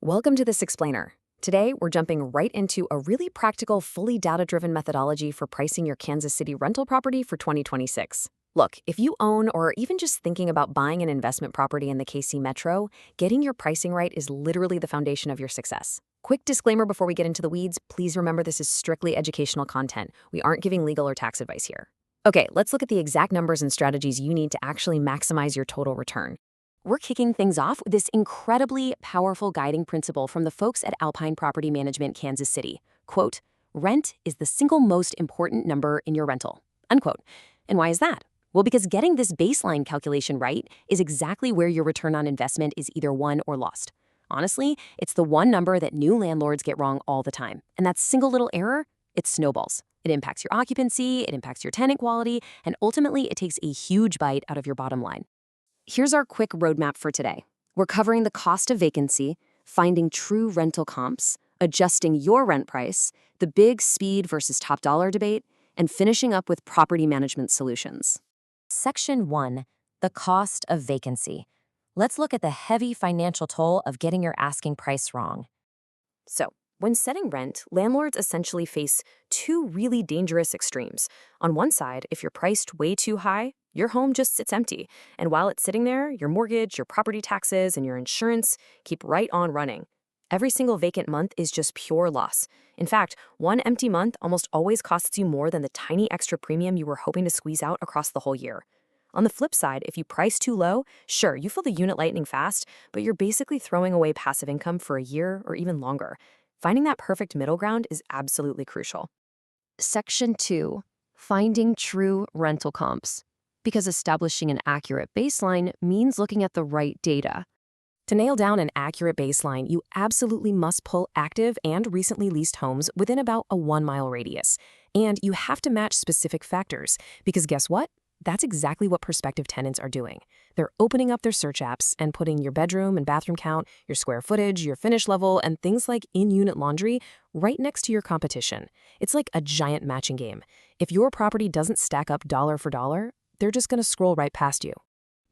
Welcome to this explainer. Today, we're jumping right into a really practical, fully data-driven methodology for pricing your Kansas City rental property for 2026. Look, if you own or are even just thinking about buying an investment property in the KC Metro, getting your pricing right is literally the foundation of your success. Quick disclaimer before we get into the weeds, please remember this is strictly educational content. We aren't giving legal or tax advice here. Okay, let's look at the exact numbers and strategies you need to actually maximize your total return. We're kicking things off with this incredibly powerful guiding principle from the folks at Alpine Property Management, Kansas City. Quote, "Rent is the single most important number in your rental." Unquote. And why is that? Well, because getting this baseline calculation right is exactly where your return on investment is either won or lost. Honestly, it's the one number that new landlords get wrong all the time. And that single little error, it snowballs. It impacts your occupancy, it impacts your tenant quality, and ultimately it takes a huge bite out of your bottom line. Here's our quick roadmap for today. We're covering the cost of vacancy, finding true rental comps, adjusting your rent price, the big speed versus top dollar debate, and finishing up with property management solutions. Section 1, the cost of vacancy. Let's look at the heavy financial toll of getting your asking price wrong. So, when setting rent, landlords essentially face two really dangerous extremes. On one side, if you're priced way too high, your home just sits empty. And while it's sitting there, your mortgage, your property taxes, and your insurance keep right on running. Every single vacant month is just pure loss. In fact, one empty month almost always costs you more than the tiny extra premium you were hoping to squeeze out across the whole year. On the flip side, if you price too low, sure, you feel the unit lightening fast, but you're basically throwing away passive income for a year or even longer. Finding that perfect middle ground is absolutely crucial. Section 2, finding true rental comps. Because establishing an accurate baseline means looking at the right data. To nail down an accurate baseline, you absolutely must pull active and recently leased homes within about a 1-mile radius. And you have to match specific factors, because guess what? That's exactly what prospective tenants are doing. They're opening up their search apps and putting your bedroom and bathroom count, your square footage, your finish level, and things like in-unit laundry right next to your competition. It's like a giant matching game. If your property doesn't stack up dollar for dollar, they're just going to scroll right past you.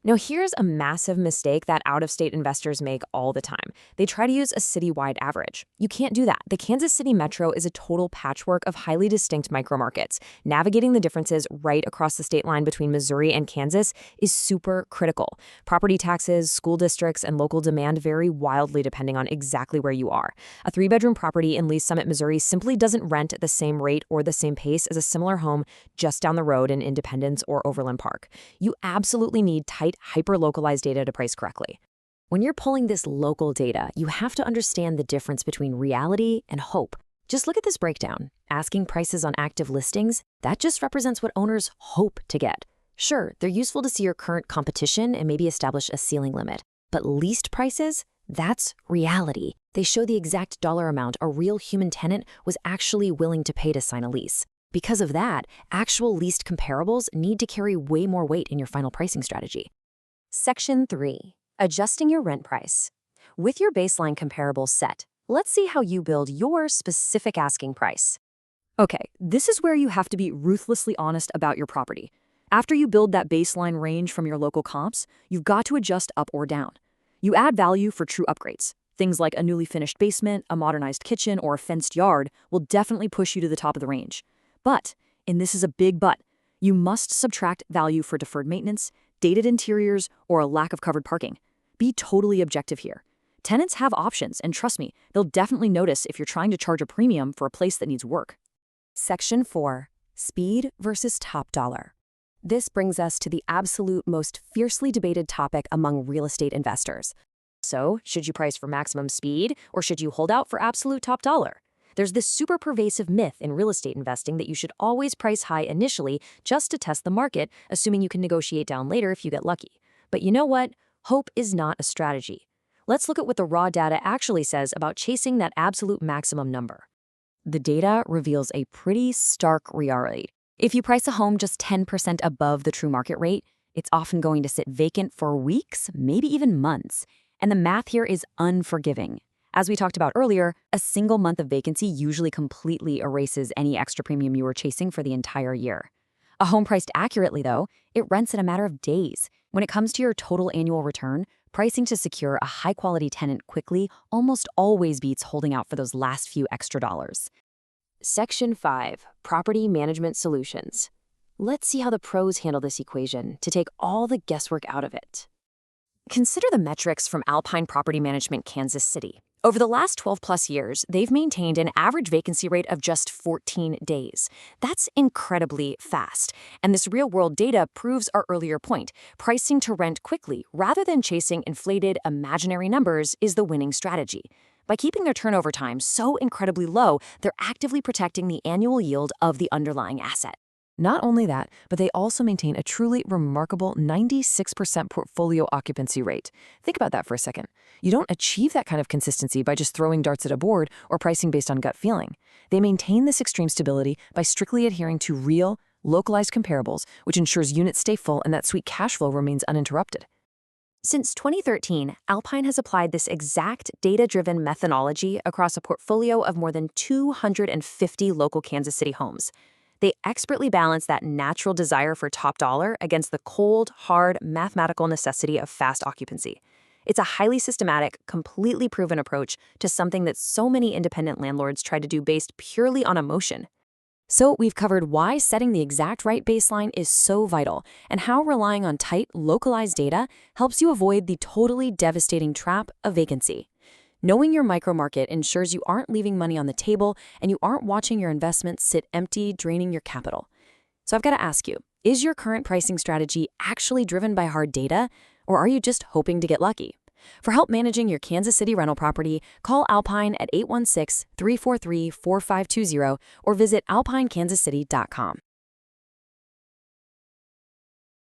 Now, here's a massive mistake that out-of-state investors make all the time. They try to use a citywide average. You can't do that. The Kansas City Metro is a total patchwork of highly distinct micromarkets. Navigating the differences right across the state line between Missouri and Kansas is super critical. Property taxes, school districts, and local demand vary wildly depending on exactly where you are. A 3-bedroom property in Lee's Summit, Missouri simply doesn't rent at the same rate or the same pace as a similar home just down the road in Independence or Overland Park. You absolutely need tight, hyper-localized data to price correctly. When you're pulling this local data, you have to understand the difference between reality and hope. Just look at this breakdown. Asking prices on active listings, that just represents what owners hope to get. Sure, they're useful to see your current competition and maybe establish a ceiling limit. But leased prices, that's reality. They show the exact dollar amount a real human tenant was actually willing to pay to sign a lease. Because of that, actual leased comparables need to carry way more weight in your final pricing strategy. Section 3, adjusting your rent price. With your baseline comparables set, let's see how you build your specific asking price. Okay, this is where you have to be ruthlessly honest about your property. After you build that baseline range from your local comps, you've got to adjust up or down. You add value for true upgrades. Things like a newly finished basement, a modernized kitchen, or a fenced yard will definitely push you to the top of the range. But, and this is a big but, you must subtract value for deferred maintenance, dated interiors, or a lack of covered parking. Be totally objective here. Tenants have options, and trust me, they'll definitely notice if you're trying to charge a premium for a place that needs work. Section 4, speed versus top dollar. This brings us to the absolute most fiercely debated topic among real estate investors. So, should you price for maximum speed, or should you hold out for absolute top dollar? There's this super pervasive myth in real estate investing that you should always price high initially just to test the market, assuming you can negotiate down later if you get lucky. But you know what? Hope is not a strategy. Let's look at what the raw data actually says about chasing that absolute maximum number. The data reveals a pretty stark reality. If you price a home just 10% above the true market rate, it's often going to sit vacant for weeks, maybe even months. And the math here is unforgiving. As we talked about earlier, a single month of vacancy usually completely erases any extra premium you were chasing for the entire year. A home priced accurately, though, it rents in a matter of days. When it comes to your total annual return, Pricing to secure a high-quality tenant quickly almost always beats holding out for those last few extra dollars. Section 5. Property Management Solutions. Let's see how the pros handle this equation to take all the guesswork out of it. Consider the metrics from Alpine Property Management, Kansas City. Over the last 12-plus years, they've maintained an average vacancy rate of just 14 days. That's incredibly fast. And this real-world data proves our earlier point. Pricing to rent quickly, rather than chasing inflated, imaginary numbers, is the winning strategy. By keeping their turnover time so incredibly low, they're actively protecting the annual yield of the underlying asset. Not only that, but they also maintain a truly remarkable 96% portfolio occupancy rate. Think about that for a second. You don't achieve that kind of consistency by just throwing darts at a board or pricing based on gut feeling. They maintain this extreme stability by strictly adhering to real, localized comparables, which ensures units stay full and that sweet cash flow remains uninterrupted. Since 2013, Alpine has applied this exact data-driven methodology across a portfolio of more than 250 local Kansas City homes. They expertly balance that natural desire for top dollar against the cold, hard, mathematical necessity of fast occupancy. It's a highly systematic, completely proven approach to something that so many independent landlords try to do based purely on emotion. So we've covered why setting the exact right baseline is so vital and how relying on tight, localized data helps you avoid the totally devastating trap of vacancy. Knowing your micromarket ensures you aren't leaving money on the table and you aren't watching your investments sit empty, draining your capital. So I've got to ask you, is your current pricing strategy actually driven by hard data, or are you just hoping to get lucky? For help managing your Kansas City rental property, call Alpine at 816-343-4520 or visit alpinekansascity.com.